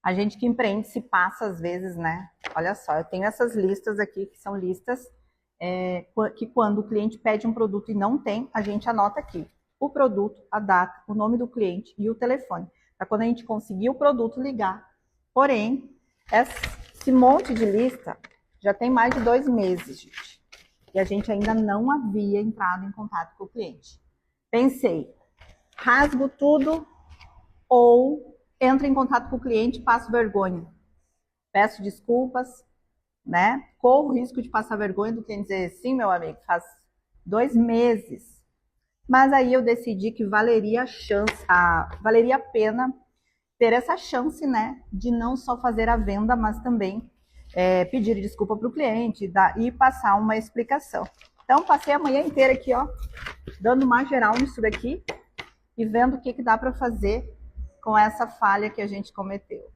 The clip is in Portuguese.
A gente que empreende se passa às vezes, né? Olha só, eu tenho essas listas aqui, que são listas que quando o cliente pede um produto e não tem, a gente anota aqui o produto, a data, o nome do cliente e o telefone, para quando a gente conseguir o produto ligar. Porém, esse monte de lista já tem mais de 2 meses, gente, e a gente ainda não havia entrado em contato com o cliente. Pensei, rasgo tudo ou entro em contato com o cliente e passo vergonha. Peço desculpas, né? Corro o risco de passar vergonha do cliente dizer, sim, meu amigo, faz 2 meses. Mas aí eu decidi que valeria a pena ter essa chance, né? De não só fazer a venda, mas também pedir desculpa para o cliente e passar uma explicação. Então, passei a manhã inteira aqui, ó, dando uma geral nisso daqui e vendo o que dá para fazer com essa falha que a gente cometeu.